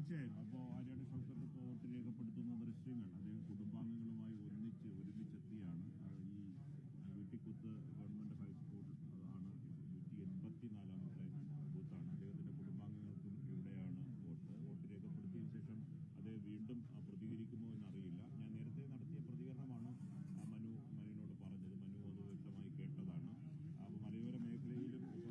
തീർച്ചയായും. അപ്പോൾ ആര്യാട് ഷൗക്കത്ത് ഇപ്പോൾ വോട്ട് രേഖപ്പെടുത്തുന്ന ദൃശ്യങ്ങൾ അദ്ദേഹം കുടുംബാംഗങ്ങളുമായി ഒരുമിച്ചെത്തിയാണ്. ഈ വീട്ടിക്കുത്ത് ഗവൺമെന്റ് ഹൈസ്കൂൾ ആണ് 184ാമത്തെ ബൂത്താണ്. അദ്ദേഹത്തിന്റെ കുടുംബാംഗങ്ങൾക്കും ഇവിടെയാണ് വോട്ട് രേഖപ്പെടുത്തിയ ശേഷം അദ്ദേഹം വീണ്ടും പ്രതികരിക്കുമോ എന്നറിയില്ല. ഞാൻ നേരത്തെ നടത്തിയ പ്രതികരണമാണ് മനുവിനോട് പറഞ്ഞത്. മനു അത് വ്യക്തമായി കേട്ടതാണ്. അപ്പോൾ മലയോര മേഖലയിലും ഒപ്പം തന്നെ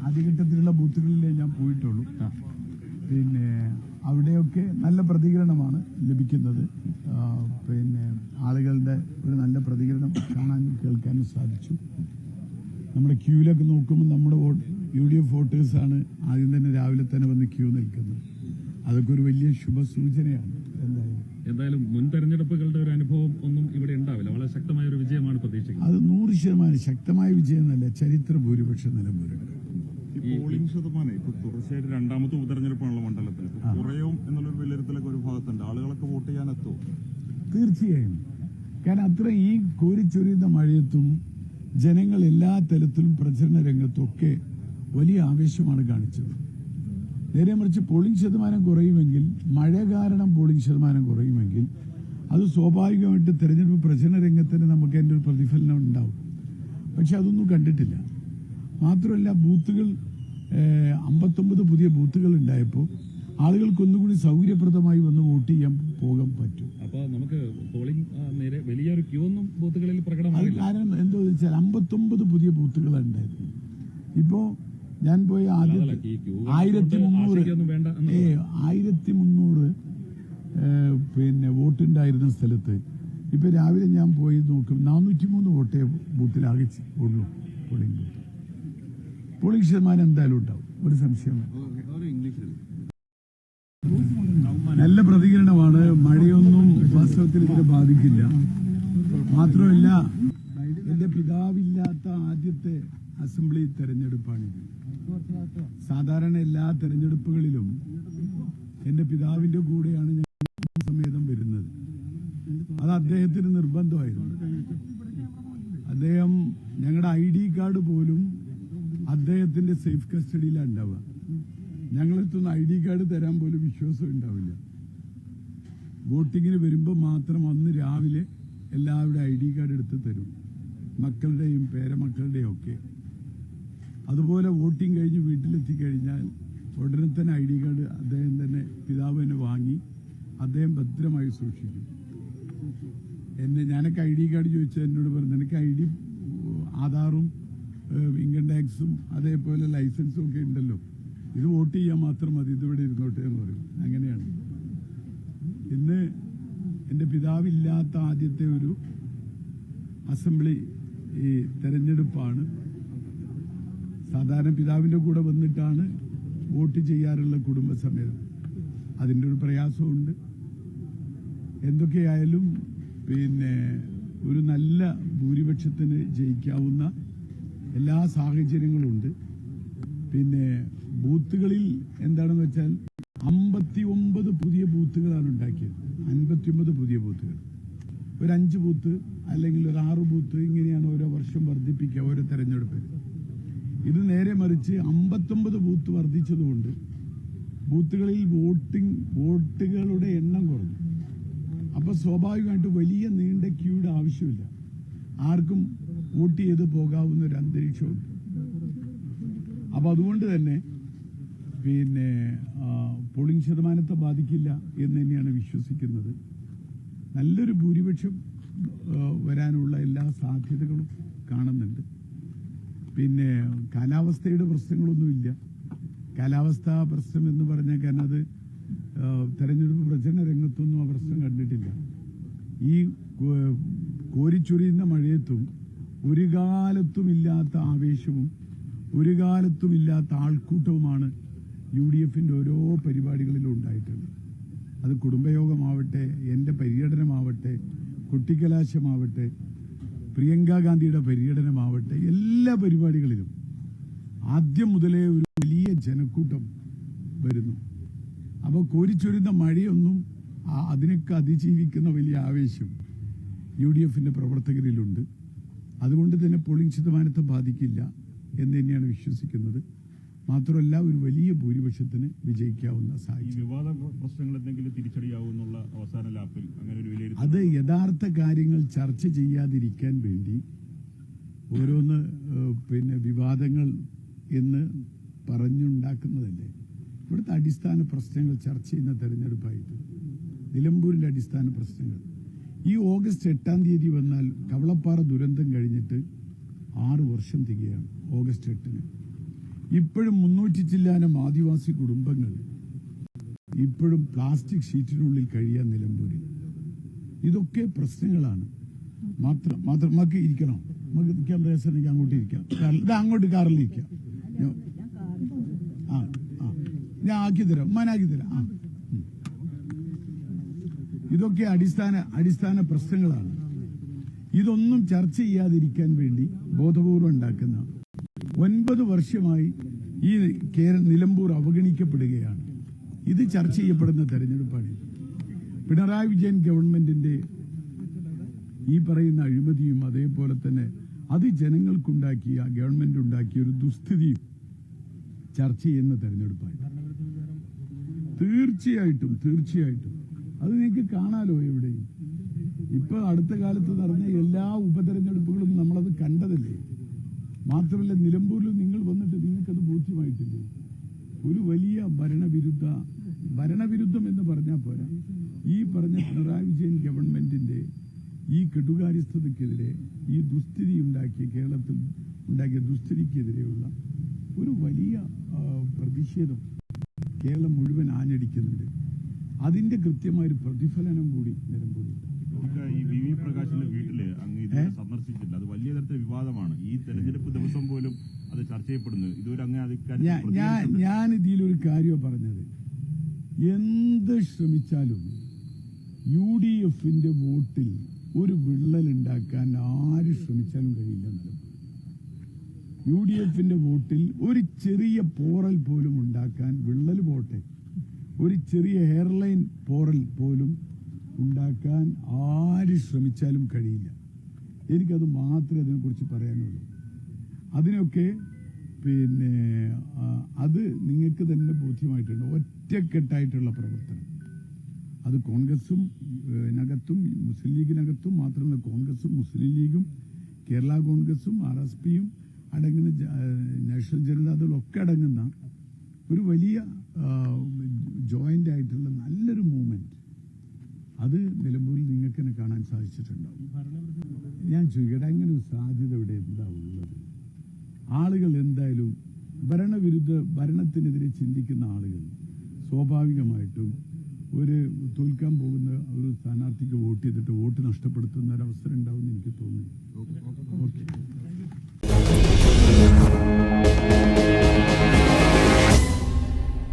ആദ്യഘട്ടത്തിലുള്ള ബൂത്തുകളിലേ ഞാൻ പോയിട്ടുള്ളൂ. പിന്നെ അവിടെയൊക്കെ നല്ല പ്രതികരണമാണ് ലഭിക്കുന്നത്. പിന്നെ ആളുകളുടെ ഒരു നല്ല പ്രതികരണം കാണാനും കേൾക്കാനും സാധിച്ചു. നമ്മുടെ ക്യൂവിലൊക്കെ നോക്കുമ്പോൾ നമ്മുടെ UDF വോട്ടേഴ്സാണ് ആദ്യം തന്നെ രാവിലെ തന്നെ വന്ന് ക്യൂ നിൽക്കുന്നത്. അതൊക്കെ ഒരു വലിയ ശുഭസൂചനയാണ്. എന്തായാലും മുൻ തെരഞ്ഞെടുപ്പുകളുടെ ഒരു അനുഭവം ഒന്നും ഇവിടെ ഉണ്ടാവില്ല. വളരെ ശക്തമായ ഒരു വിജയമാണ് പ്രതീക്ഷിക്കുന്നത്. അത് 100% ശക്തമായ വിജയം എന്നല്ല, ചരിത്ര ഭൂരിപക്ഷം നിലമ്പൂരുണ്ട്. ഈ പോളിംഗ് ശതമാനം ഇപ്പൊ തുടർച്ചയായിട്ട് രണ്ടാമത്തെ ഉപതെരഞ്ഞെടുപ്പാണുള്ള മണ്ഡലത്തിൽ കുറയും എന്നുള്ളൊരു വിലയിരുത്തലൊക്കെ ഒരു ഭാഗത്തുണ്ട്. ആളുകളൊക്കെ വോട്ട് ചെയ്യാനെത്തുമോ? തീർച്ചയായും. കാരണം അത്ര ഈ കോരിച്ചൊരിയുന്ന മഴയത്തും ജനങ്ങൾ എല്ലാ തലത്തിലും പ്രചരണ രംഗത്തൊക്കെ വലിയ ആവേശമാണ് കാണിച്ചത്. നേരെ മറിച്ച് പോളിംഗ് ശതമാനം കുറയുമെങ്കിൽ, മഴ കാരണം പോളിംഗ് ശതമാനം കുറയുമെങ്കിൽ അത് സ്വാഭാവികമായിട്ട് തെരഞ്ഞെടുപ്പ് പ്രചരണ രംഗത്തിന് നമുക്ക് അതിൻ്റെ ഒരു പ്രതിഫലനം ഉണ്ടാവും. പക്ഷെ അതൊന്നും കണ്ടിട്ടില്ല. മാത്രമല്ല, ബൂത്തുകൾ 59 പുതിയ ബൂത്തുകൾ ഉണ്ടായപ്പോൾ ആളുകൾക്ക് ഒന്നുകൂടി സൗകര്യപ്രദമായി വന്ന് വോട്ട് ചെയ്യാൻ പോകാൻ പറ്റും. അപ്പോൾ നമുക്ക് പോളിംഗ് വലിയൊരു ക്യൂ ഒന്നും ബൂത്തുകളിൽ പ്രകടമായില്ല. കാരണം എന്താണെന്ന് വെച്ചാൽ 59 പുതിയ ബൂത്തുകളാണ് ഉണ്ടായത്. ഇപ്പോൾ ഞാൻ പോയ ആദ്യം 1300 പിന്നെ വോട്ടുണ്ടായിരുന്ന സ്ഥലത്ത് ഇപ്പൊ രാവിലെ ഞാൻ പോയി നോക്കും 403 വോട്ടേ ബൂത്തിലാകെ ഉള്ളൂ. പോളിംഗ് ശതമാനം എന്തായാലും ഉണ്ടാവും, ഒരു സംശയം. നല്ല പ്രതികരണമാണ്. മഴയൊന്നും വാസ്തവത്തിൽ ഇതിനെ ബാധിക്കില്ല. മാത്രമല്ല, എന്റെ പിതാവില്ലാത്ത ആദ്യത്തെ അസംബ്ലി തെരഞ്ഞെടുപ്പാണിത്. സാധാരണ എല്ലാ തെരഞ്ഞെടുപ്പുകളിലും എന്റെ പിതാവിന്റെ കൂടെയാണ് ഞാൻ സമേതം വരുന്നത്. അത് അദ്ദേഹത്തിന് നിർബന്ധമായിരുന്നു. അദ്ദേഹം ഞങ്ങളുടെ ID കാർഡ് പോലും അദ്ദേഹത്തിന്റെ സേഫ് കസ്റ്റഡിയിലാണ് ഉണ്ടാവുക. ഞങ്ങളെടുത്തൊന്നും ID കാർഡ് തരാൻ പോലും വിശ്വാസം ഉണ്ടാവില്ല. വോട്ടിങ്ങിന് വരുമ്പോൾ മാത്രം അന്ന് രാവിലെ എല്ലാവരുടെ ID കാർഡ് എടുത്ത് തരും, മക്കളുടെയും പേരമക്കളുടെയും ഒക്കെ. അതുപോലെ വോട്ടിംഗ് കഴിഞ്ഞ് വീട്ടിലെത്തിക്കഴിഞ്ഞാൽ ഉടനെ തന്നെ ID കാർഡ് അദ്ദേഹം തന്നെ, പിതാവ് തന്നെ വാങ്ങി അദ്ദേഹം ഭദ്രമായി സൂക്ഷിക്കും. ഞാനൊക്കെ ID കാർഡ് ചോദിച്ചാൽ എന്നോട് പറഞ്ഞു, എനിക്ക് ID ആധാറും ഇൻകം ടാക്സും അതേപോലെ ലൈസൻസും ഒക്കെ ഉണ്ടല്ലോ, ഇത് വോട്ട് ചെയ്യാൻ മാത്രം മതി, ഇതിവിടെ ഇരുന്നോട്ടെ എന്ന് പറയും. അങ്ങനെയാണ്. ഇന്ന് എൻ്റെ പിതാവില്ലാത്ത ആദ്യത്തെ ഒരു അസംബ്ലി തെരഞ്ഞെടുപ്പാണ്. സാധാരണ പിതാവിൻ്റെ കൂടെ വന്നിട്ടാണ് വോട്ട് ചെയ്യാറുള്ള കുടുംബസമേതം. അതിൻ്റെ ഒരു പ്രയാസമുണ്ട്. എന്തൊക്കെയായാലും പിന്നെ ഒരു നല്ല ഭൂരിപക്ഷത്തിന് ജയിക്കാവുന്ന എല്ലാ സാഹചര്യങ്ങളുണ്ട്. പിന്നെ ബൂത്തുകളിൽ എന്താണെന്ന് വെച്ചാൽ 59 പുതിയ ബൂത്തുകളാണ് ഉണ്ടാക്കിയത്. 59 പുതിയ ബൂത്തുകൾ. ഒരു 5 ബൂത്ത് അല്ലെങ്കിൽ ഒരു 6 ബൂത്ത് ഇങ്ങനെയാണ് ഓരോ വർഷം വർദ്ധിപ്പിക്കുക ഓരോ തെരഞ്ഞെടുപ്പിൽ. ഇത് നേരെ മറിച്ച് 59 ബൂത്ത് വർദ്ധിച്ചതുകൊണ്ട് ബൂത്തുകളിൽ വോട്ടുകളുടെ എണ്ണം കുറഞ്ഞു. അപ്പോൾ സ്വാഭാവികമായിട്ട് വലിയ നീണ്ട ക്യൂയുടെ ആവശ്യമില്ല. ആർക്കും വോട്ട് ചെയ്ത് പോകാവുന്ന ഒരു അന്തരീക്ഷമുണ്ട്. അപ്പോൾ അതുകൊണ്ട് തന്നെ പിന്നെ പോളിംഗ് ശതമാനത്തെ ബാധിക്കില്ല എന്ന് തന്നെയാണ് വിശ്വസിക്കുന്നത്. നല്ലൊരു ഭൂരിപക്ഷം വരാനുള്ള എല്ലാ സാധ്യതകളും കാണുന്നുണ്ട്. പിന്നെ കാലാവസ്ഥയുടെ പ്രശ്നങ്ങളൊന്നുമില്ല. കാലാവസ്ഥാ പ്രശ്നം എന്ന് പറഞ്ഞാൽ കാരണം അത് തെരഞ്ഞെടുപ്പ് പ്രചരണ രംഗത്തൊന്നും ആ പ്രശ്നം കണ്ടിട്ടില്ല. ഈ കോരിച്ചൊരിയുന്ന മഴയത്തും ഒരു കാലത്തുമില്ലാത്ത ആവേശവും ഒരു കാലത്തുമില്ലാത്ത ആൾക്കൂട്ടവുമാണ് UDFന്റെ ഓരോ പരിപാടികളിലും ഉണ്ടായിട്ടുണ്ട്. അത് കുടുംബയോഗമാവട്ടെ, എൻ്റെ പര്യടനമാവട്ടെ, കുട്ടിക്കലാശമാവട്ടെ, പ്രിയങ്ക ഗാന്ധിയുടെ പര്യടനമാവട്ടെ, എല്ലാ പരിപാടികളിലും ആദ്യം മുതലേ ഒരു വലിയ ജനക്കൂട്ടം വരുന്നു. അപ്പോൾ കോരിച്ചൊരിയുന്ന മഴയൊന്നും അതിനൊക്കെ അതിജീവിക്കുന്ന വലിയ ആവേശം UDFന്റെ പ്രവർത്തകരിലുണ്ട്. അതുകൊണ്ട് തന്നെ പോളിംഗ് ശതമാനത്തെ ബാധിക്കില്ല എന്ന് തന്നെയാണ് വിശ്വസിക്കുന്നത്. മാത്രമല്ല ഒരു വലിയ ഭൂരിപക്ഷത്തിന് വിജയിക്കാവുന്ന ഈ സാഹചര്യം. വിവാദ പ്രശ്നങ്ങൾ എന്തെങ്കിലും തിരിച്ചടിയാവുന്നുള്ള അവസാന ലാപ്പിൽ അങ്ങനെ ഒരു വിലയിരുത്തൽ അത് യഥാർത്ഥ കാര്യങ്ങൾ ചർച്ച ചെയ്യാതിരിക്കാൻ വേണ്ടി ഓരോന്ന് വിവാദങ്ങൾ എന്ന് പറഞ്ഞുണ്ടാക്കുന്നതല്ലേ. ഇവിടുത്തെ അടിസ്ഥാന പ്രശ്നങ്ങൾ ചർച്ച ചെയ്യുന്ന തെരഞ്ഞെടുപ്പായിട്ട് നിലമ്പൂരിലെ അടിസ്ഥാന പ്രശ്നങ്ങൾ ഈ ഓഗസ്റ്റ് 8 തീയതി വന്നാൽ കവളപ്പാറ ദുരന്തം കഴിഞ്ഞിട്ട് 6 വർഷം തികയാണ്. ഓഗസ്റ്റ് 8 ഇപ്പോഴും 300 ചില്ലാനം ആദിവാസി കുടുംബങ്ങൾ ഇപ്പോഴും പ്ലാസ്റ്റിക് ഷീറ്റിനുള്ളിൽ കഴിയാൻ നിലമ്പൂരിൽ. ഇതൊക്കെ പ്രശ്നങ്ങളാണ്. മാത്രം നമുക്ക് ഇരിക്കണം, നമുക്ക് നിൽക്കാൻ പ്രയാസമുണ്ടെങ്കിൽ അങ്ങോട്ട് ഇരിക്കാം. ഇത് അങ്ങോട്ട് കാറിൽ ഇരിക്കാം. ഞാൻ ആക്കി തരാം, ഉമ്മാനാക്കി തരാം. ഇതൊക്കെ അടിസ്ഥാന പ്രശ്നങ്ങളാണ്. ഇതൊന്നും ചർച്ച ചെയ്യാതിരിക്കാൻ വേണ്ടി ബോധപൂർവം ഉണ്ടാക്കുന്ന 9 വർഷമായി ഈ നിലമ്പൂർ അവഗണിക്കപ്പെടുകയാണ്. ഇത് ചർച്ച ചെയ്യപ്പെടുന്ന തെരഞ്ഞെടുപ്പാണ്. പിണറായി വിജയൻ ഗവൺമെന്റിന്റെ ഈ പറയുന്ന അഴിമതിയും അതേപോലെ തന്നെ അത് ജനങ്ങൾക്കുണ്ടാക്കിയ ഗവൺമെന്റ് ഉണ്ടാക്കിയ ഒരു ദുസ്ഥിതിയും ചർച്ച ചെയ്യുന്ന തെരഞ്ഞെടുപ്പാണ്. തീർച്ചയായിട്ടും അത് നിങ്ങൾക്ക് കാണാലോ എവിടെയും. ഇപ്പൊ അടുത്ത കാലത്ത് നടന്ന എല്ലാ ഉപതെരഞ്ഞെടുപ്പുകളും നമ്മളത് കണ്ടതല്ലേ. മാത്രമല്ല നിലമ്പൂരിൽ നിങ്ങൾ വന്നിട്ട് നിങ്ങൾക്കത് ബോധ്യമായിട്ടില്ലേ. ഒരു വലിയ ഭരണവിരുദ്ധം എന്ന് പറഞ്ഞാൽ പോരാ, ഈ പറഞ്ഞ പിണറായി വിജയൻ ഗവൺമെന്റിന്റെ ഈ കെടുകാര്യസ്ഥതയ്ക്കെതിരെ ഈ ദുസ്ഥിതി ഉണ്ടാക്കിയ കേരളത്തിൽ ഉണ്ടാക്കിയ ദുസ്ഥിതിക്കെതിരെയുള്ള ഒരു വലിയ പ്രതിഷേധം കേരളം മുഴുവൻ ആഞ്ഞടിക്കുന്നുണ്ട്. അതിന്റെ കൃത്യമായൊരു പ്രതിഫലനം കൂടി നിലമ്പൂരിൽ. ഈ വി വി പ്രകാശിന്റെ വീട്ടില് അങ്ങ് ഇതുവരെ സന്ദർശിച്ചില്ല. അത് വലിയ തരത്തിൽ വിവാദമാണ്. ഈ തെരഞ്ഞെടുപ്പ് ദിവസം പോലും അത് ചർച്ച ചെയ്യപ്പെടുന്നത്. ഇതുവരെ അങ്ങ് ഞാൻ ഇതിലൊരു കാര്യമാണ് പറഞ്ഞത്. എന്ത് ശ്രമിച്ചാലും UDFന്റെ വോട്ടിൽ ഒരു വിള്ളൽ ഉണ്ടാക്കാൻ ആര് ശ്രമിച്ചാലും കഴിയില്ല. UDFന്റെ വോട്ടിൽ ഒരു ചെറിയ പോറൽ പോലും ഉണ്ടാക്കാൻ, വിള്ളൽ പോട്ടെ, ഒരു ചെറിയ എയർലൈൻ പോറൽ പോലും ഉണ്ടാക്കാൻ ആര് ശ്രമിച്ചാലും കഴിയില്ല. എനിക്കത് മാത്രമേ അതിനെക്കുറിച്ച് പറയാനുള്ളൂ. അതിനൊക്കെ അത് നിങ്ങൾക്ക് തന്നെ ബോധ്യമായിട്ടുണ്ട്. ഒറ്റക്കെട്ടായിട്ടുള്ള പ്രവർത്തനം അത് കോൺഗ്രസും നകത്തും മുസ്ലിം ലീഗിനകത്തും മാത്രമല്ല, കോൺഗ്രസും മുസ്ലിം ലീഗും കേരള കോൺഗ്രസും RSPയും അടങ്ങുന്ന നാഷണൽ ജനതാദളൊക്കെ അടങ്ങുന്ന ഒരു വലിയ ജോയിന്റ് ആയിട്ടുള്ള നല്ലൊരു മൂവ്മെന്റ് അത് നിലമ്പൂരിൽ നിങ്ങൾക്ക് തന്നെ കാണാൻ സാധിച്ചിട്ടുണ്ടാവും. ഞാൻ ചോദിക്കട്ടെ, അങ്ങനെ ഒരു സാധ്യത ഇവിടെ എന്താ ഉള്ളത്? ആളുകൾ എന്തായാലും ഭരണത്തിനെതിരെ ചിന്തിക്കുന്ന ആളുകൾ സ്വാഭാവികമായിട്ടും ഒരു തോൽക്കാൻ പോകുന്ന ഒരു സ്ഥാനാർത്ഥിക്ക് വോട്ട് ചെയ്തിട്ട് വോട്ട് നഷ്ടപ്പെടുത്തുന്ന ഒരവസരം ഉണ്ടാവും എന്ന് എനിക്ക് തോന്നുന്നു. ഓക്കെ.